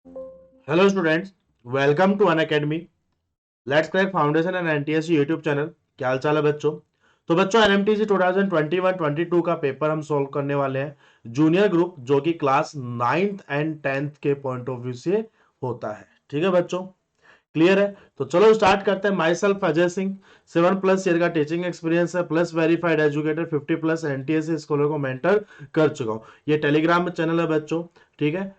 Hello students, welcome to Unacademy. Let's crack foundation and NTSC YouTube channel. क्या हाल चाल है बच्चों? तो बच्चों, एनएमटीसी 2021-22 का पेपर हम सॉल्व करने वाले हैं, जूनियर ग्रुप, जो कि क्लास 9th एंड 10th के पॉइंट ऑफ व्यू से होता है। ठीक है बच्चों, क्लियर है? तो चलो स्टार्ट करते हैं। My self Ajay Singh, 7+ year का टीचिंग एक्सपीरियंस है, plus verified educator, 50+ NTSC scholar को मेंटर कर चुका हूँ। ये टेलीग्राम में चैनल है बच्चों, ठीक है?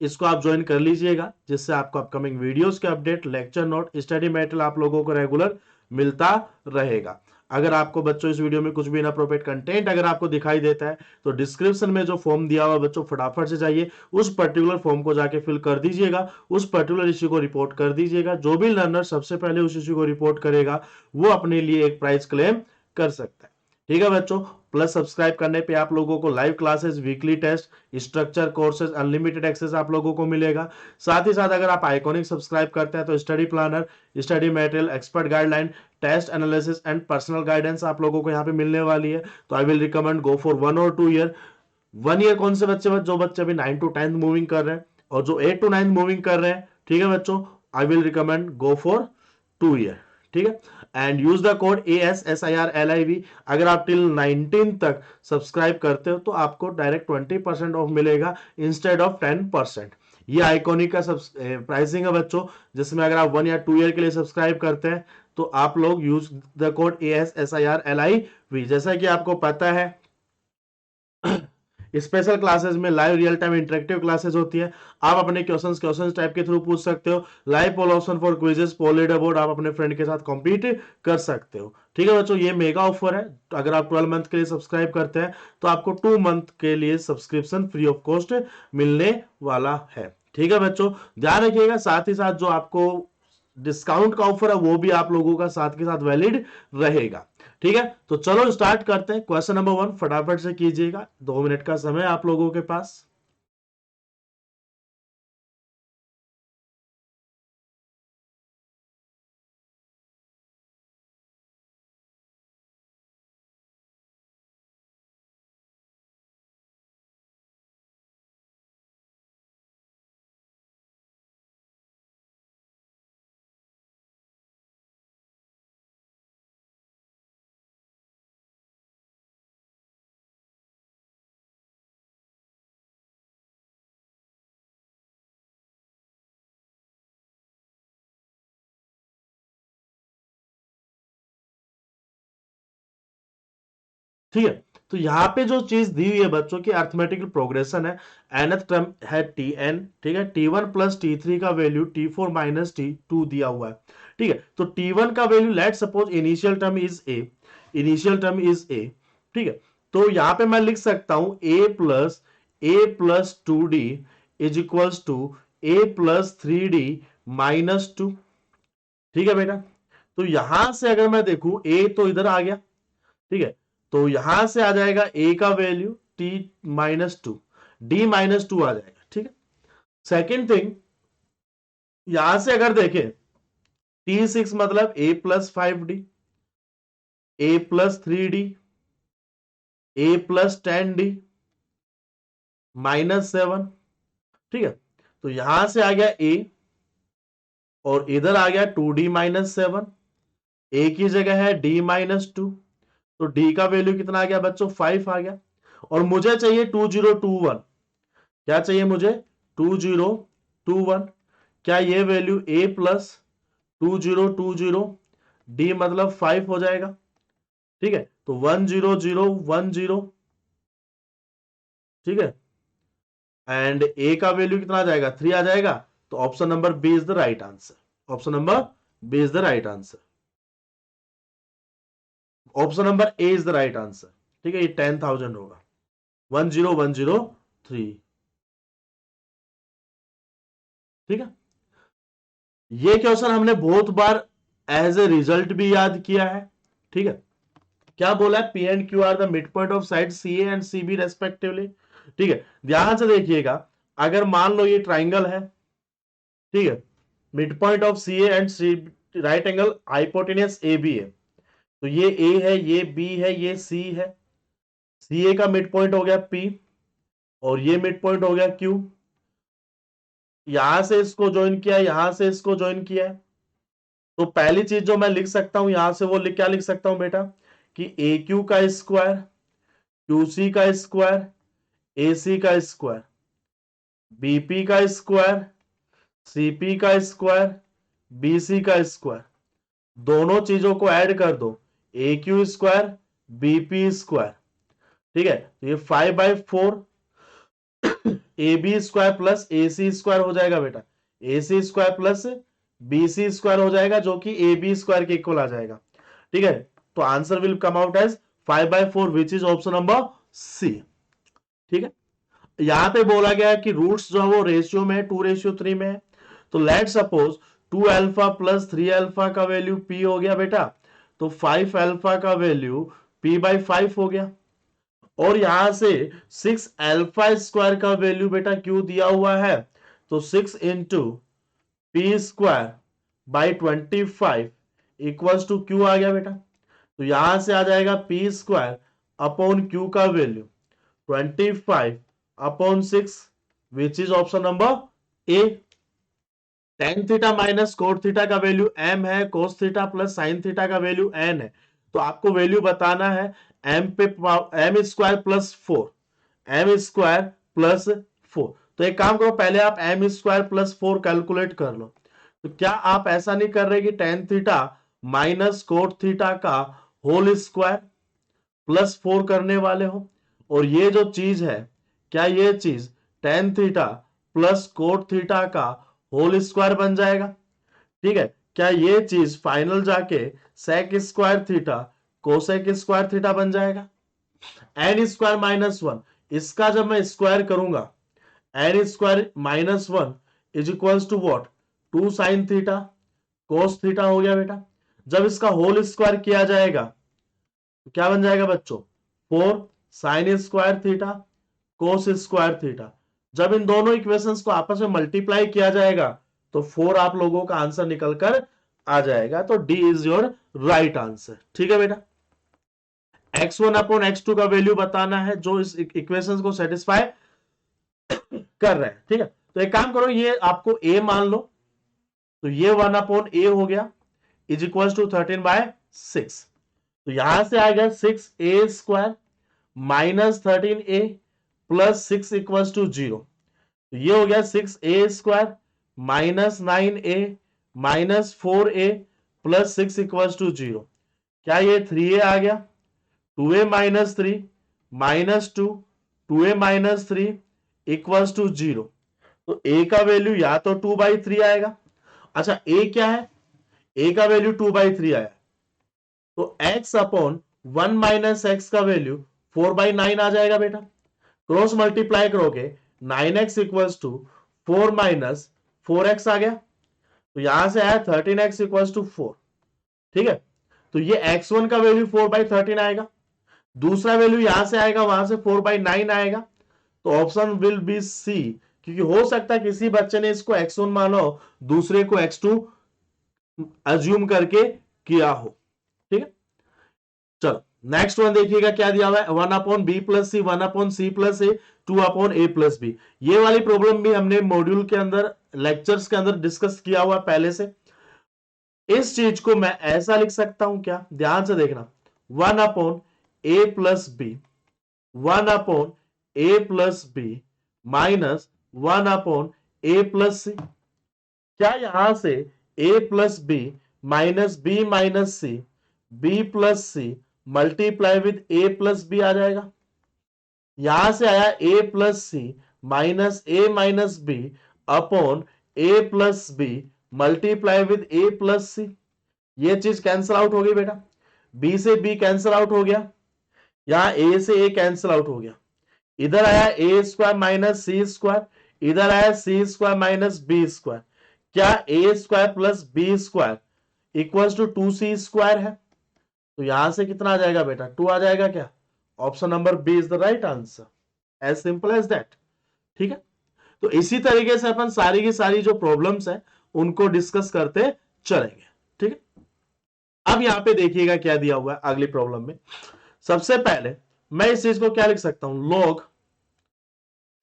इसको आप ज्वाइन कर लीजिएगा, जिससे आपको अपकमिंग वीडियोस के update, lecture note, study material आप लोगों को रेगुलर मिलता रहेगा। अगर आपको बच्चों इस वीडियो में कुछ भी इनअप्रोप्रिएट कंटेंट अगर आपको दिखाई देता है, तो डिस्क्रिप्शन में जो फॉर्म दिया हुआ बच्चों, फटाफट से जाइए, उस पर्टिकुलर फॉर्म को जाके फिल कर दीजिएगा, उस पर्टिकुलर इश्यू को रिपोर्ट कर दीजिएगा। जो भी लर्नर सबसे पहले उस इश्यू को रिपोर्ट करेगा, वो अपने लिए एक प्राइज क्लेम कर सकता है। ठीक है बच्चों, प्लस सब्सक्राइब करने पे आप लोगों को live classes, weekly test, structure courses, unlimited access आप लोगों को मिलेगा। साथ ही साथ अगर आप आइकॉनिक सब्सक्राइब करते हैं, तो study planner, study material, expert guideline, test analysis and personal guidance आप लोगों को यहाँ पे मिलने वाली है। तो I will recommend go for 1 और 2 ईयर। 1 ईयर कौन से बच्चे? जो बच्चे अभी 9 to 10 मूविंग कर रहे हैं, और जो 8 to 9 मूविंग कर रहे हैं, ठीक है बच्चों, आई will recommend go for 2 year. ठीक है, and use the code ASSIRLIV। अगर आप टिल 19 तक सब्सक्राइब करते हो, तो आपको डायरेक्ट 20% ऑफ मिलेगा इंस्टेड ऑफ 10%। ये आइकॉनिक का सब प्राइसिंग है बच्चों, जिसमें अगर आप 1 या 2 ईयर के लिए सब्सक्राइब करते हैं, तो आप लोग यूज द कोड ASSIRLIV। जैसा कि आपको पता है, स्पेशल क्लासेस में live real time interactive classes होती है। आप अपने क्वेश्चंस टाइप के थ्रू पूछ सकते हो। Live poll option for quizzes, poll leader board आप अपने फ्रेंड के साथ कॉम्पीट कर सकते हो। ठीक है बच्चों, ये मेगा ऑफर है। तो अगर आप 12 मंथ के लिए सब्सक्राइब करते हैं, तो आपको 2 मंथ के लिए सब्सक्रिप्शन फ्री ऑफ कॉस्ट मिलने वाला है। ठीक है बच्चों, ध्यान रखिएगा। साथ ही साथ जो आपको डिस्काउंट का ऑफर है, वो भी आप लोगों का साथ के साथ वैलिड रहेगा। ठीक है, तो चलो स्टार्ट करते हैं। क्वेश्चन नंबर 1 फटाफट से कीजिएगा, 2 मिनट का समय आप लोगों के पास। ठीक है, तो यहाँ पे जो चीज दी हुई है बच्चों की अर्थमेटिकल प्रोग्रेशन है। nth टर्म है Tn, ठीक है। T1 प्लस T3 का वैल्यू T4 माइनस T2 दिया हुआ है। ठीक है, तो T1 का value, let suppose initial term is a, initial term is a. ठीक है, तो यहां पे मैं लिख सकता हूं a+2d is equals to a+3d -2। ठीक है बेटा, तो यहां से अगर मैं देखूं, a तो इधर आ गया, ठीक है, तो यहां से आ जाएगा a का वैल्यू T-2, D-2 आ जाएगा। ठीक है, सेकेंड थिंग, यहां से अगर देखें, T6 मतलब a+5d, a+3d, a+10d -7। ठीक है, तो यहां से आ गया a, और इधर आ गया 2d-7। a की जगह है d-2, तो d का वैल्यू कितना आ गया बच्चों? 5 आ गया। और मुझे चाहिए 2021। क्या चाहिए मुझे? 2021। क्या ये वैल्यू a+2020 d मतलब 5 हो जाएगा? ठीक है, तो 10010। ठीक है, एंड a का वैल्यू कितना आ जाएगा? 3 आ जाएगा। तो option number B is the right answer. Option number B is the right answer. Option number A is the right answer. ठीक है, ये 10,000 होगा, 10103। ठीक है, ये क्वेश्चन हमने बहुत बार एज ए रिजल्ट भी याद किया है। ठीक है, क्या बोला है? P and Q are the mid point of side C A and C B respectively. ठीक है, ध्यान से देखिएगा, अगर मान लो ये ट्राइंगल है, ठीक है, mid point of C A and C, right angle hypotenuse A B है, तो ये ए है, ये बी है, ये सी है। सी ए का मिड पॉइंट हो गया पी, और ये मिड पॉइंट हो गया क्यू। यहां से इसको ज्वाइन किया, यहां से इसको ज्वाइन किया, तो पहली चीज जो मैं लिख सकता हूं यहां से वो क्या लिख सकता हूं बेटा, कि ए क्यू का स्क्वायर, क्यू सी का स्क्वायर, ए सी का स्क्वायर, बीपी का स्क्वायर, सीपी का स्क्वायर, बीसी का स्क्वायर, दोनों चीजों को ऐड कर दो, A Q square BP square. ठीक है, तो ये 5/4 A B square plus A C square हो जाएगा बेटा, A C square plus B C square हो जाएगा, जो कि ए बी स्क्वायर के इक्वल आ जाएगा। ठीक है, तो answer will come out as 5/4 which is option number C. ठीक है, यहां पे बोला गया है कि रूट्स जो है वो रेशियो में 2:3 में है, तो let suppose 2 alpha plus 3 alpha का वैल्यू p हो गया बेटा, तो 5 अल्फा का वैल्यू p/5 हो गया, और यहां से 6 अल्फा स्क्वायर का वैल्यू बेटा q दिया हुआ है, तो 6 into P square by 25 equals to Q आ गया बेटा, तो यहां से आ जाएगा पी स्क्वायर अपॉन क्यू का value 25/6 which is option number A. Tan theta minus cot theta का वैल्यू m है, cos theta plus sine theta का वैल्यू n है, तो आपको वैल्यू बताना है m पे m square plus 4, m square plus 4। तो एक काम करो, पहले आप m स्क्वायर प्लस 4 कैलकुलेट कर लो। तो क्या आप ऐसा नहीं कर रहे कि ten theta minus cot theta का होल स्क्वायर प्लस 4 करने वाले हो, और ये जो चीज है, क्या ये चीज tan theta plus cot theta का होल स्क्वायर बन जाएगा? ठीक है, क्या ये चीज फाइनल जाके sec square theta cosec square theta बन जाएगा? एन स्क्वायर माइनस 1, इसका जब मैं स्क्वायर करूंगा, N square minus 1 is equals to what, 2 sine theta cos theta हो गया बेटा। जब इसका होल स्क्वायर किया जाएगा तो क्या बन जाएगा बच्चों, 4 sine square theta cos square theta. जब इन दोनों इक्वेशंस को आपस में मल्टीप्लाई किया जाएगा तो 4 आप लोगों का आंसर निकल कर आ जाएगा, तो D is your right answer. ठीक है बेटा, x1 अपॉन x2 का वैल्यू बताना है जो इस इक्वेशंस को सेटिस्फाई कर रहे हैं। ठीक है, तो एक काम करो, ये आपको a मान लो, तो ये 1/a हो गया इज इक्वल टू 13/6, तो यहां से आ गया 6a square minus 13a plus 6 equal to 0, तो ये हो गया 6a square minus 9a minus 4a plus 6 equal to 0। क्या ये 3a आ गया, 2a minus 3 minus 2 2a minus 3 equals to 0, तो a का वैल्यू या तो 2/3 आएगा। अच्छा, a क्या है, a का वैल्यू 2/3 आया, तो x अपॉन 1 माइनस एक्स का वैल्यू 4/9 आ जाएगा बेटा। क्रॉस मल्टीप्लाई करोगे 9x equals to 4 minus 4x आ गया, तो यहां से आया 13x इक्वल्स टू 4। ठीक है, तो ये x1 का वैल्यू 4/13 आएगा, दूसरा वैल्यू यहां से आएगा, वहां से 4/9 आएगा, तो ऑप्शन विल बी सी, क्योंकि हो सकता है किसी बच्चे ने इसको x1 मानो दूसरे को x2 अज्यूम करके किया हो। ठीक है, चलो नेक्स्ट वन देखिएगा क्या दिया हुआ है, 1/b प्लस सी 1/c प्लस ए 2/a प्लस बी। ये वाली प्रॉब्लम भी हमने मॉड्यूल के अंदर लेक्चर्स के अंदर डिस्कस किया हुआ पहले से। इस चीज को मैं ऐसा लिख सकता हूं क्या, ध्यान से देखना, 1/a plus B 1/a plus B minus 1/a plus C. क्या यहां से a plus B minus B minus C b plus C multiply with a plus B आ जाएगा? यहां से आया a plus C minus a minus B upon a plus B multiply with a plus C. ये चीज cancel out हो गई बेटा, b से b कैंसिल आउट हो गया, यहां a से a कैंसिल आउट हो गया, इधर आया a square minus C square, इधर आया C square minus B square. क्या a square plus B square equals to 2c square है? तो यहां से कितना आ जाएगा बेटा, 2 आ जाएगा। क्या option number B is the right answer, as simple as that. ठीक है, तो इसी तरीके से अपन सारी की सारी जो प्रॉब्लम्स है उनको डिस्कस करते चलेंगे। ठीक है, अब यहां पे देखिएगा क्या दिया हुआ है अगली प्रॉब्लम में। सबसे पहले मैं इस चीज को क्या लिख सकता हूं, log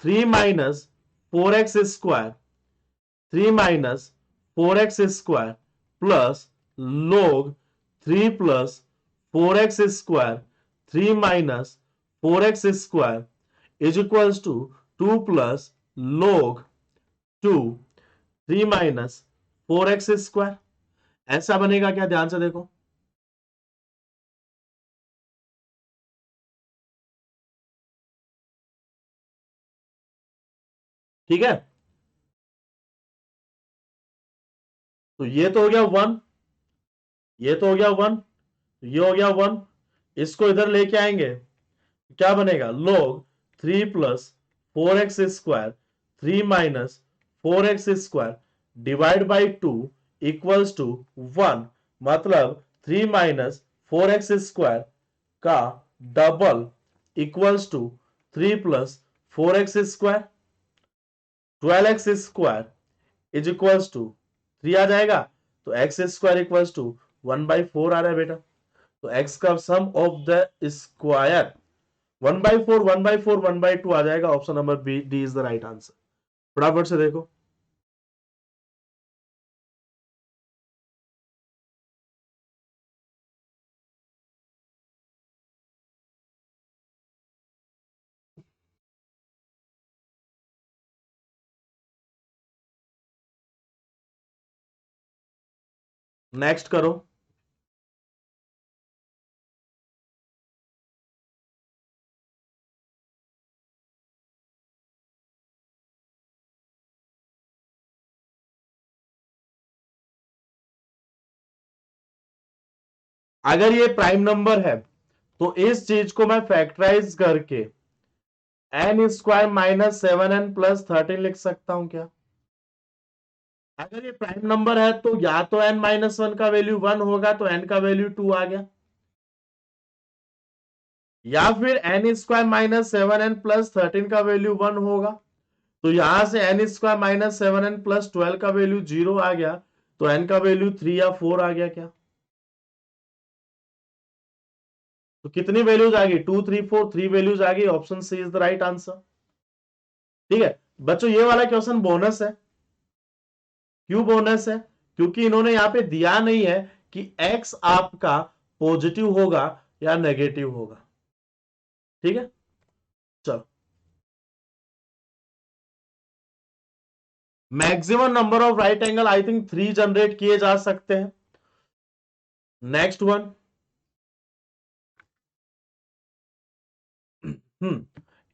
3 minus 4x square 3 minus 4x² plus log 3 plus 4x² 3 minus 4x² is equals to 2 plus log 2 3 minus 4x²। ऐसा बनेगा क्या, ध्यान से देखो। ठीक है, तो ये तो हो गया 1, ये तो हो गया 1, ये हो गया 1। इसको इधर लेके आएंगे, क्या बनेगा, log 3 plus 4x² 3 minus 4x² divide by 2 equals to 1। मतलब 3 माइनस 4x² का double equals to 3 plus 4x² 12x² is equals to 3 आ जाएगा, तो x² इक्वल्स टू 1/4 आ रहा है बेटा। तो x का सम ऑफ द स्क्वायर 1/4 1/4 1/2 आ जाएगा। Option number B D is the right answer. फटाफट से देखो। नेक्स्ट करो। अगर ये प्राइम नंबर है तो इस चीज को मैं फैक्टराइज करके n² - 7n + 13 लिख सकता हूं क्या। अगर ये प्राइम नंबर है तो या तो n-1 का वैल्यू 1 होगा, तो n का वैल्यू 2 आ गया, या फिर n² - 7n + 13 का वैल्यू 1 होगा, तो यहां से n² - 7n + 12 का वैल्यू 0 आ गया, तो n का वैल्यू 3 या 4 आ गया क्या। तो कितनी वैल्यूज आ गई, 2 3 4, 3 वैल्यूज आ गई। Option C is the right answer. ठीक है बच्चों, ये वाला क्वेश्चन बोनस है। क्यों बोनस है, क्योंकि इन्होंने यहां पे दिया नहीं है कि x आपका पॉजिटिव होगा या नेगेटिव होगा। ठीक है, चलो। Maximum number of right angle I think 3 generate किए जा सकते हैं। Next one.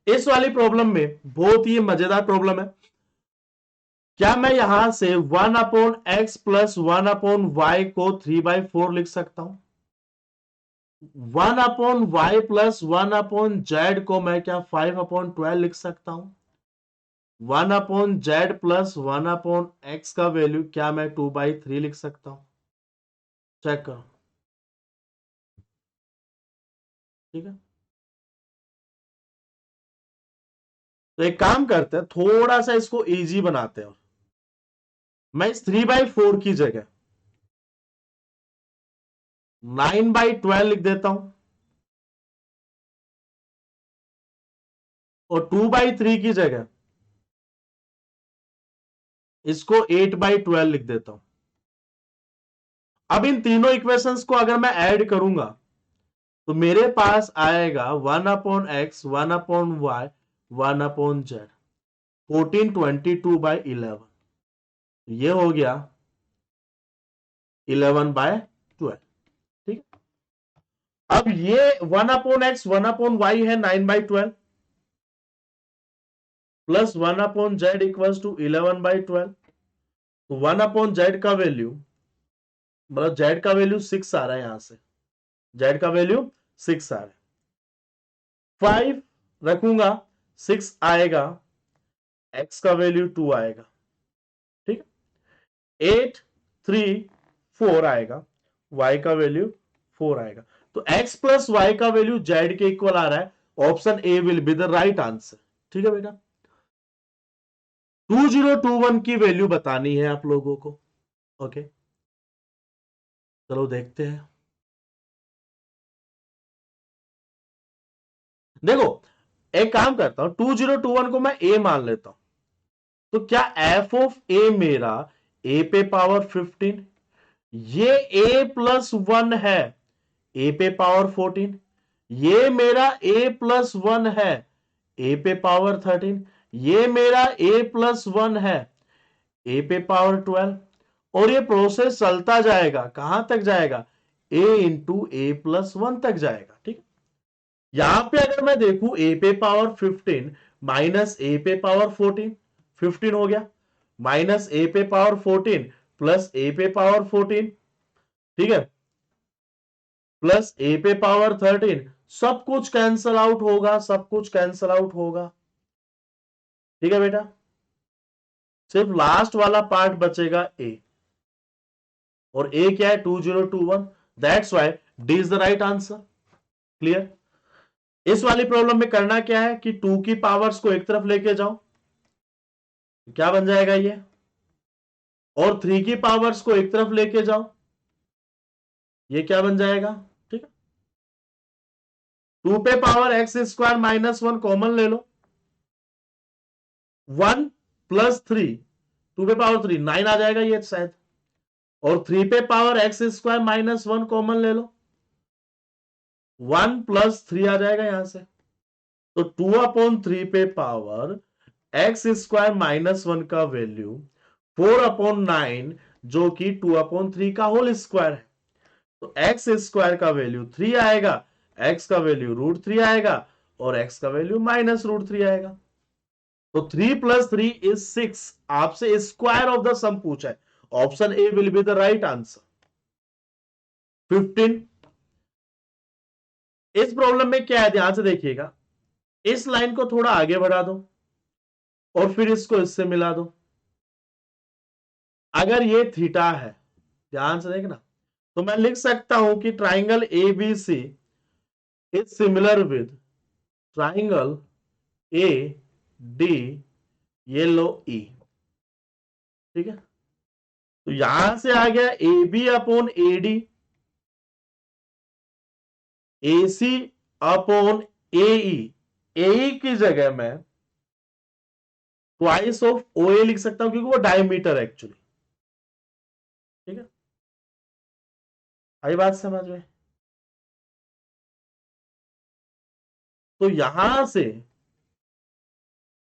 इस वाली प्रॉब्लम में बहुत ही मजेदार प्रॉब्लम है। क्या मैं यहां से 1/x + 1/y को 3/4 लिख सकता हूं। 1/y + 1/z को मैं क्या 5/12 लिख सकता हूं। 1/z + 1/x का वैल्यू क्या मैं 2/3 लिख सकता हूं। चेक करो। ठीक है, तो एक काम करते हैं, थोड़ा सा इसको इजी बनाते हैं। मैं इस 3/4 की जगह 9/12 लिख देता हूं, और 2/3 की जगह इसको 8/12 लिख देता हूं। अब इन तीनों इक्वेशंस को अगर मैं ऐड करूंगा तो मेरे पास आएगा 1/x 1/y 1/z 14/22/11। ये हो गया 11/12। ठीक है, अब ये 1/x 1/y है 9/12 प्लस 1/z इक्वल्स टू 11/12। तो 1/z का वैल्यू, मतलब z का वैल्यू 6 आ रहा है, यहां से z का वैल्यू 6 आ रहा है। 5 रखूंगा, 6 आएगा, x का वैल्यू 2 आएगा। ठीक है, 8 3 4 आएगा, y का वैल्यू 4 आएगा। तो x प्लस y का वैल्यू z के इक्वल आ रहा है। Option A will be the right answer. ठीक है बेटा, 2021 की वैल्यू बतानी है आप लोगों को। ओके, चलो देखते हैं। देखो, एक काम करता हूं, 2021 को मैं ए मान लेता हूं। तो क्या एफ ऑफ ए मेरा ए पे पावर 15, ये ए प्लस 1 है ए पे पावर 14, ये मेरा ए प्लस 1 है ए पे पावर 13, ये मेरा ए प्लस 1 है ए पे पावर 12, और ये प्रोसेस चलता जाएगा, कहां तक जाएगा, ए इंटू ए प्लस 1 तक जाएगा। ठीक, यहां पे अगर मैं देखूं ए पे पावर 15 माइनस ए पे पावर 14, 15 हो गया, माइनस ए पे पावर 14 प्लस ए पे पावर 14, ठीक है, प्लस ए पे पावर 13, सब कुछ कैंसल आउट होगा, सब कुछ कैंसल आउट होगा। ठीक है बेटा, सिर्फ लास्ट वाला पार्ट बचेगा ए, और ए क्या है 2021, that's why D is the right answer. Clear. इस वाली प्रॉब्लम में करना क्या है कि 2 की पावर्स को एक तरफ लेके जाओ, क्या बन जाएगा ये, और 3 की पावर्स को एक तरफ लेके जाओ, ये क्या बन जाएगा। ठीक है, 2 पे power x square minus 1 common ले लो, 1 प्लस 3, 2 पे पावर 3 9 आ जाएगा ये शायद, और 3 पे power x square minus 1 common ले लो, 1 प्लस 3 आ जाएगा यहां से, तो 2/3 पे पावर एक्स स्क्वायर माइनस 1 का वैल्यू 4/9, जो कि 2/3 का होल स्क्वायर है, तो एक्स स्क्वायर का वैल्यू 3 आएगा, एक्स का वैल्यू √3 आएगा, और एक्स का वैल्यू -√3 आएगा। तो 3 + 3 = 6, आपसे स्क्वायर ऑफ द सम पूछा है, option A will be the right answer. 15, इस प्रॉब्लम में क्या है ध्यान से देखिएगा, इस लाइन को थोड़ा आगे बढ़ा दो और फिर इसको इससे मिला दो। अगर ये थीटा है, ध्यान से देखना, तो मैं लिख सकता हूं कि triangle ABC is similar with triangle A D, ये लो ई। ठीक है, तो यहां से आ गया A B upon A D, A C upon A E की जगह मैं ट्वाइस ऑफ ओ ए लिख सकता हूं, क्योंकि वो डायमीटर है एक्चुअली। ठीक है, आई बात समझ में। तो यहां से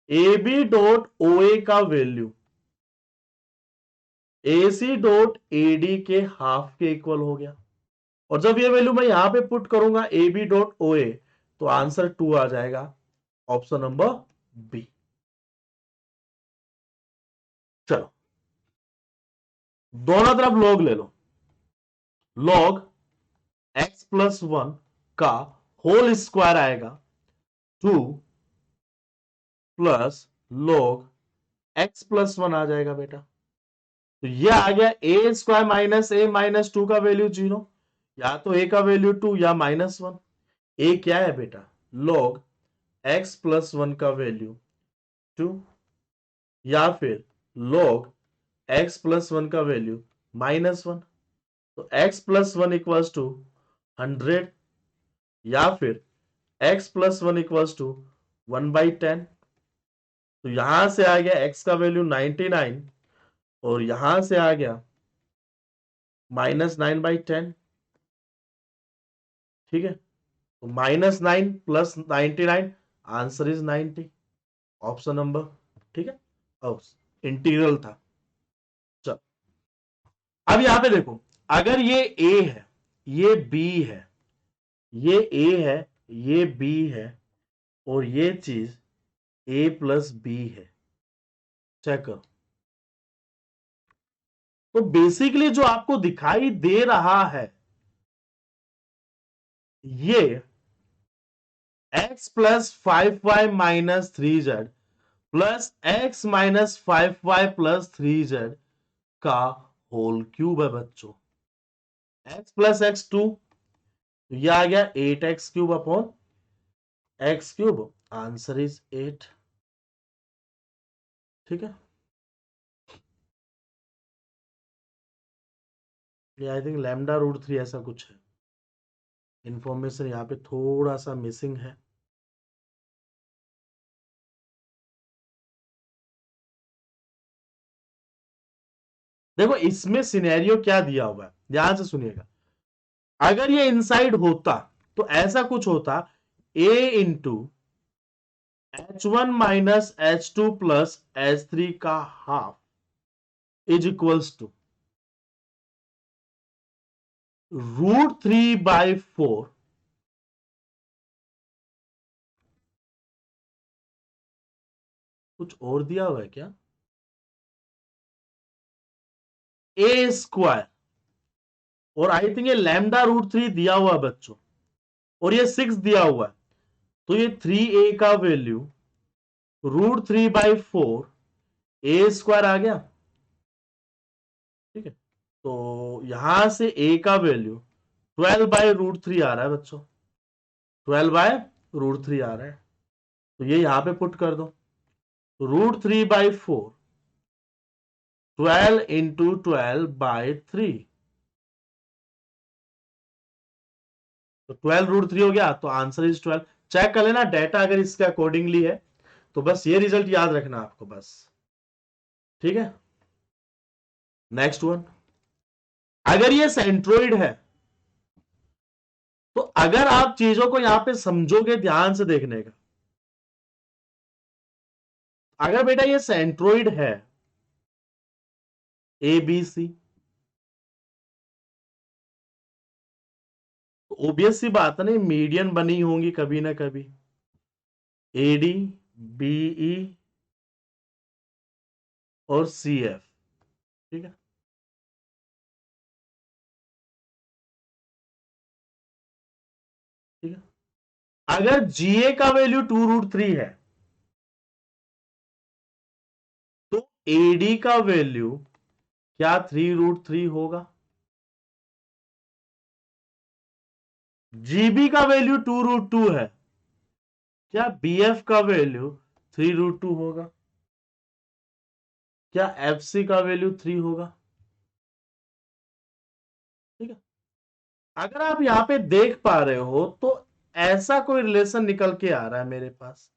A B dot O A का value A C dot A D के हाफ के इक्वल हो गया, और जब ये वैल्यू मैं यहां पे पुट करूंगा ए बी डॉट ओ ए, तो आंसर 2 आ जाएगा, ऑप्शन नंबर बी। चलो, दोनों तरफ लॉग ले लो, लॉग एक्स प्लस 1 का होल स्क्वायर आएगा 2 प्लस लॉग एक्स प्लस 1 आ जाएगा बेटा, तो ये आ गया ए स्क्वायर माइनस ए माइनस 2 का वैल्यू 0, या तो ए का वैल्यू 2 या -1। ए क्या है बेटा, लॉग एक्स प्लस 1 का वैल्यू 2, या फिर log x प्लस 1 का वैल्यू -1, तो x प्लस 1 इक्वल्स टू 100, या फिर x प्लस 1 इक्वल्स टू 1/10, तो यहां से आ गया x का वैल्यू 99, और यहां से आ गया -9/10। ठीक है, तो -9 + 99, आंसर इज 90, ऑप्शन नंबर। ठीक है, इंटीग्रल था। चल, अब यहां पे देखो, अगर ये a है, ये b है, ये a है, ये b है, और ये चीज a प्लस b है, चेक करो, तो बेसिकली जो आपको दिखाई दे रहा है, ये x plus 5y minus 3z plus x minus 5y plus 3z का होल क्यूब है बच्चों, x प्लस x2, ये आ गया 8x³ upon x³, answer is 8। ठीक है, ये आई थिंक λ√3 ऐसा कुछ है, इंफॉर्मेशन यहाँ पे थोड़ा सा मिसिंग है। देखो इसमें सिनेरियो क्या दिया हुआ है, ध्यान से सुनिएगा। अगर ये इनसाइड होता तो ऐसा कुछ होता, a into H1 - H2 + H3 का हाफ इज इक्वल्स टू √3/4 कुछ और दिया हुआ है क्या, a²। और आई थिंक ये λ√3 दिया हुआ है बच्चों, और ये 6 दिया हुआ है, तो ये 3a का वैल्यू √3/4 a² आ गया। ठीक है, तो यहां से a का वैल्यू 12/√3 आ रहा है बच्चों, 12/√3 आ रहा है। तो ये यहां पे पुट कर दो, √3/4 12 इंटू 12/3, तो 12√3 हो गया, तो आंसर इज 12। चेक कर लेना डेटा अगर इसके अकॉर्डिंगली है, तो बस ये रिजल्ट याद रखना आपको बस। ठीक है, नेक्स्ट वन। अगर ये सेंट्रोइड है, तो अगर आप चीजों को यहां पे समझोगे ध्यान से देखने का, अगर बेटा ये सेंट्रोइड है ए बी सी, तो ओबियस सी बात है ना, मीडियन बनी होंगी कभी ना कभी, ए डी बी ई और सी एफ। ठीक है, ठीक है। अगर जीए का वैल्यू 2√3 है, तो एडी का वैल्यू क्या 3√3 होगा। जीबी का वैल्यू 2√2 है, क्या बीएफ का वैल्यू 3√2 होगा, क्या एफसी का वैल्यू 3 होगा। ठीक है, अगर आप यहां पे देख पा रहे हो तो ऐसा कोई रिलेशन निकल के आ रहा है मेरे पास।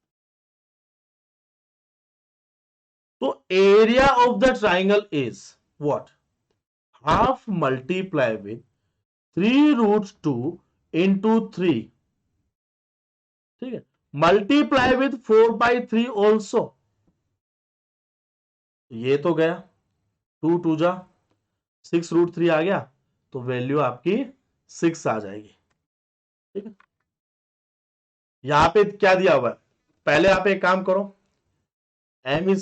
तो area of the triangle is what, half multiply with 3√2 into 3। ठीक है, मल्टीप्लाई विथ 4/3 ऑल्सो, ये तो गया, 2 2 जा 6√3 आ गया, तो वैल्यू आपकी 6 आ जाएगी। ठीक है, यहां पे क्या दिया हुआ है, पहले आप एक काम करो, m²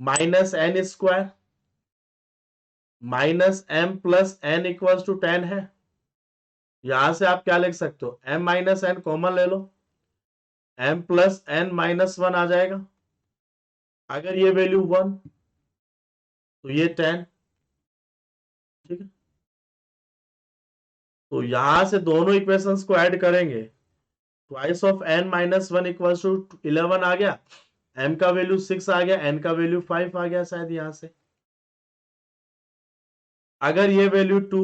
-n² -m+n = 10 है। यहां से आप क्या लिख सकते हो, m - n कॉमन ले लो, m+n - 1 आ जाएगा। अगर ये वैल्यू 1, तो ये 10। ठीक है, तो यहां से दोनों इक्वेशंस को ऐड करेंगे, ट्वाइस ऑफ n - 1 = 11 आ गया, m का वैल्यू 6 आ गया, n का वैल्यू 5 आ गया शायद यहां से। अगर ये वैल्यू 2,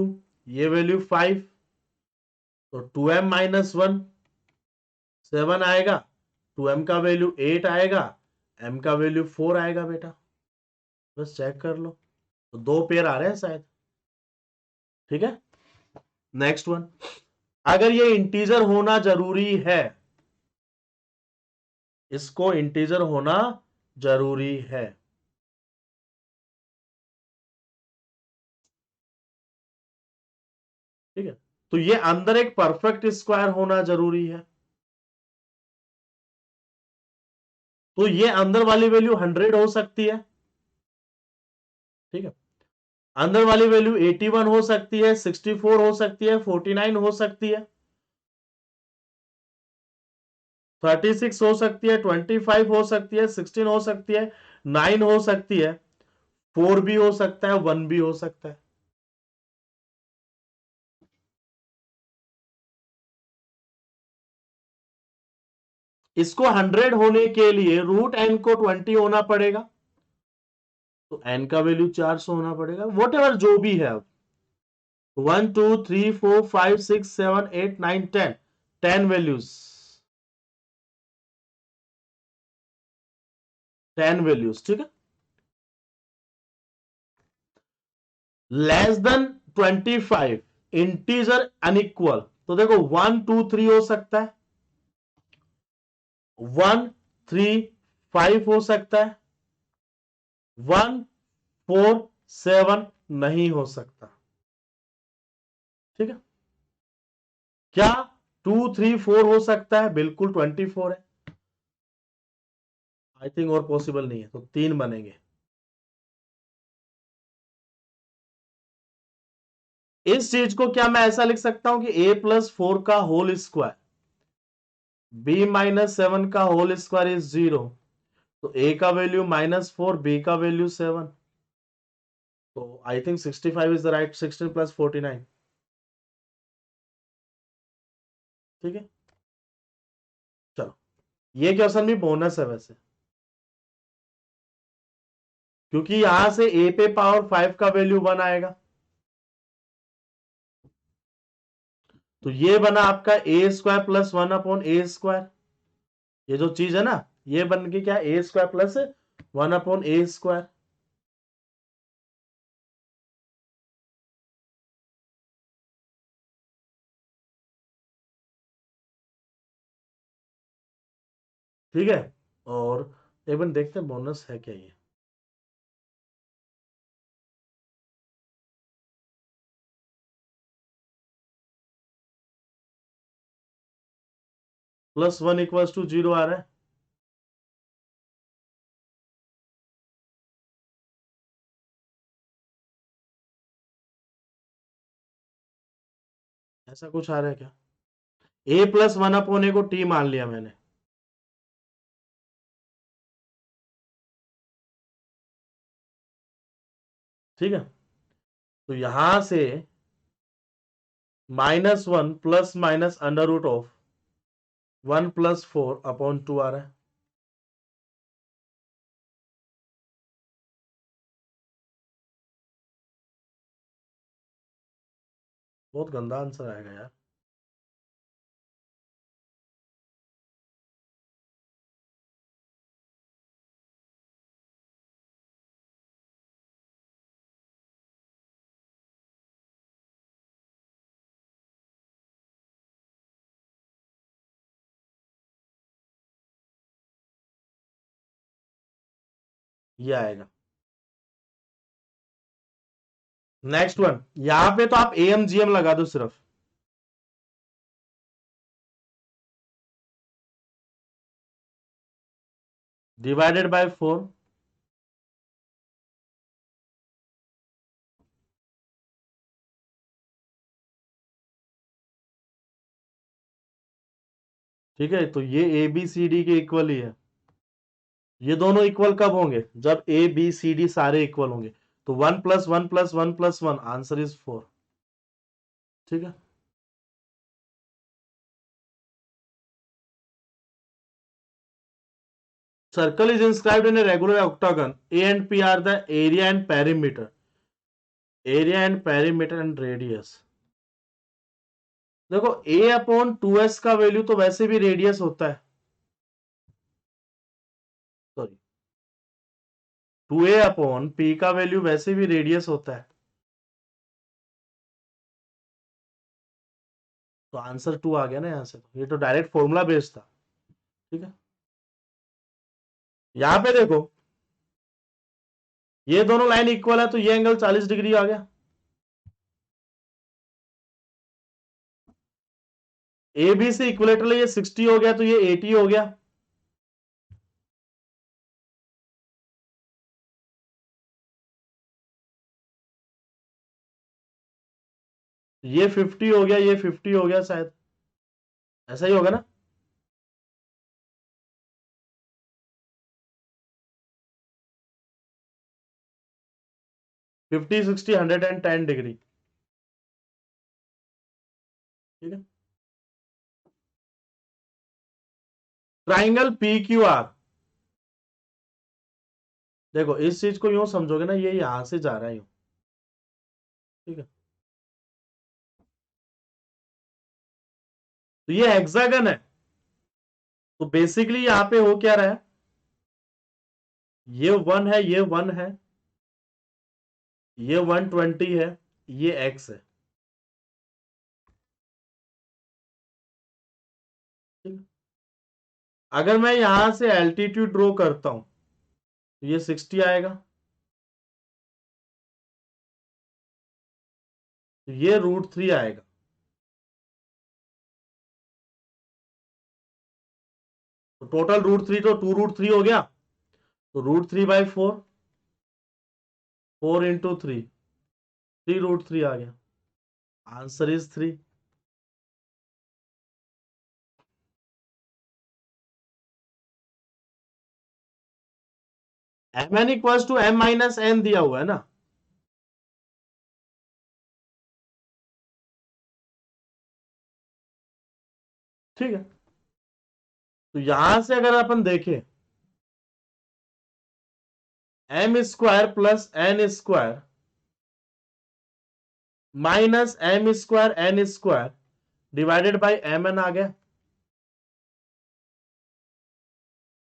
ये वैल्यू 5, तो 2m - 1 7 आएगा, 2m का वैल्यू 8 आएगा, m का वैल्यू 4 आएगा बेटा, बस चेक कर लो, तो दो पेयर आ रहे हैं शायद। ठीक है, नेक्स्ट वन। अगर ये इंटीजर होना जरूरी है, इसको इंटीजर होना जरूरी है। ठीक है, तो ये अंदर एक परफेक्ट स्क्वायर होना जरूरी है, तो ये अंदर वाली वैल्यू 100 हो सकती है। ठीक है, अंदर वाली वैल्यू 81 हो सकती है, 64 हो सकती है, 49 हो सकती है, 36 हो सकती है, 25 हो सकती है, 16 हो सकती है, 9 हो सकती है, 4 भी हो सकता है, 1 भी हो सकता है। इसको 100 होने के लिए √n को 20 होना पड़ेगा, तो n का वैल्यू 400 होना पड़ेगा, वॉट एवर जो भी है। 1 2 3 4 5 6 7 8 9 10, 10 वैल्यूज, 10 वैल्यूज। ठीक है, लेस देन 25, इंटीजर अनइक्वल, तो देखो 1 2 3 हो सकता है, 1 3 5 हो सकता है, 1 4 7 नहीं हो सकता। ठीक है, क्या 2 3 4 हो सकता है? बिल्कुल 24 है। आई थिंक और पॉसिबल नहीं है, तो 3 बनेंगे। इस चीज को क्या मैं ऐसा लिख सकता हूं कि a+4 का होल स्क्वायर, b-7 का होल स्क्वायर इज 0, तो a का वैल्यू -4, b का वैल्यू 7, तो I think 65 is the right, 16 + 49। ठीक है, चलो, ये क्वेश्चन भी बोनस है वैसे, क्योंकि यहां से a पे पावर 5 का वैल्यू 1 आएगा, तो ये बना आपका a² + 1/a²। ये जो चीज है ना, ये बन गई क्या, a² + 1/a²। ठीक है, और एक बार देखते हैं बोनस है क्या ये। +1 = 0 आ रहा है। ऐसा कुछ आ रहा है क्या? a+1/a को t मान लिया मैंने। ठीक है, तो यहां से -1 ± √1 + 4/2 आ रहा है। बहुत गंदा आंसर आएगा यार। ये आएगा। नेक्स्ट वन, यहां पे तो आप AMGM लगा दो सिर्फ, /4। ठीक है, तो ये ABCD के इक्वल ही है। ये दोनों इक्वल कब होंगे? जब ABCD सारे इक्वल होंगे, तो 1 + 1 + 1 + 1, आंसर इज 4। ठीक है, circle is inscribed in a regular octagon. A and P are the area and perimeter, and radius। देखो a/2s का वैल्यू तो वैसे भी रेडियस होता है, सॉरी, 2a/p का वैल्यू वैसे भी रेडियस होता है, तो आंसर 2 आ गया ना यहां से, तो ये तो डायरेक्ट फॉर्मूला बेस्ड था। ठीक है, यहां पे देखो, ये दोनों लाइन इक्वल है, तो ये एंगल 40 डिग्री आ गया। ए बी से इक्वलेटरल ये 60 हो गया, तो ये 80 हो गया। ये 50 हो गया, ये 50 हो गया, शायद ऐसा ही होगा ना। 50 60 110 डिग्री। ठीक है, ट्राइंगल PQR, देखो इस चीज को यूं समझोगे ना, ये यहां से जा रहा है यूं। ठीक है, तो ये हेक्सागन है, तो बेसिकली यहां पे हो क्या रहा है, ये 1 है, ये 1 है, ये 120 है, ये x है, ठीक। अगर मैं यहां से एल्टीट्यूड ड्रॉ करता हूं तो ये 60 आएगा, तो ये √3 आएगा। तो टोटल √3 तो 2√3 हो गया, तो √3/4, 4 × 3, 3√3 आ गया। Answer is 3। mn equals to m-n दिया हुआ है ना, ठीक है। तो यहां से अगर अपन देखें, m² plus n² minus m² n² divided by mn आ गया,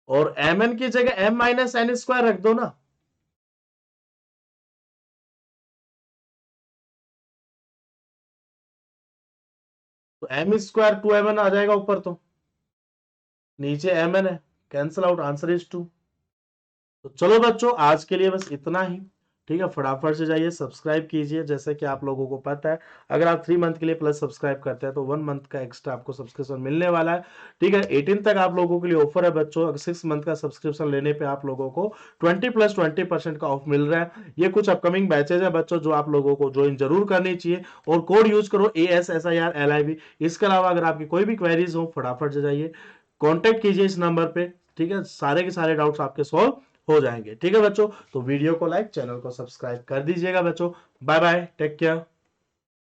और mn की जगह m-n² रख दो ना, तो m² 2mn आ जाएगा ऊपर, तो नीचे mn है, कैंसल आउट, आंसर इज 2। तो चलो बच्चों, आज के लिए बस इतना ही, ठीक है। फटाफट से जाइए सब्सक्राइब कीजिए, जैसे कि आप लोगों को पता है अगर आप 3 मंथ के लिए प्लस सब्सक्राइब करते हैं तो 1 मंथ का एक्स्ट्रा आपको सब्सक्रिप्शन मिलने वाला है, ठीक है। 18 तक आप लोगों के लिए ऑफर है बच्चों, अगर 6 मंथ का सब्सक्रिप्शन लेने पे आप लोगों को 20+20% का ऑफ मिल रहा है। ये कुछ अपकमिंग बैचेज है बच्चों जो आप लोगों को ज्वाइन जरूर करनी चाहिए, और कोड यूज करो ASSIRLIV। इसके अलावा अगर आपकी कोई भी क्वेरीज हो फटाफट से जाइए कॉन्टेक्ट कीजिए इस नंबर पे, ठीक है। सारे के सारे डाउट्स आपके सॉल्व हो जाएंगे, ठीक है बच्चों। तो वीडियो को लाइक, चैनल को सब्सक्राइब कर दीजिएगा बच्चों। Bye bye, take care.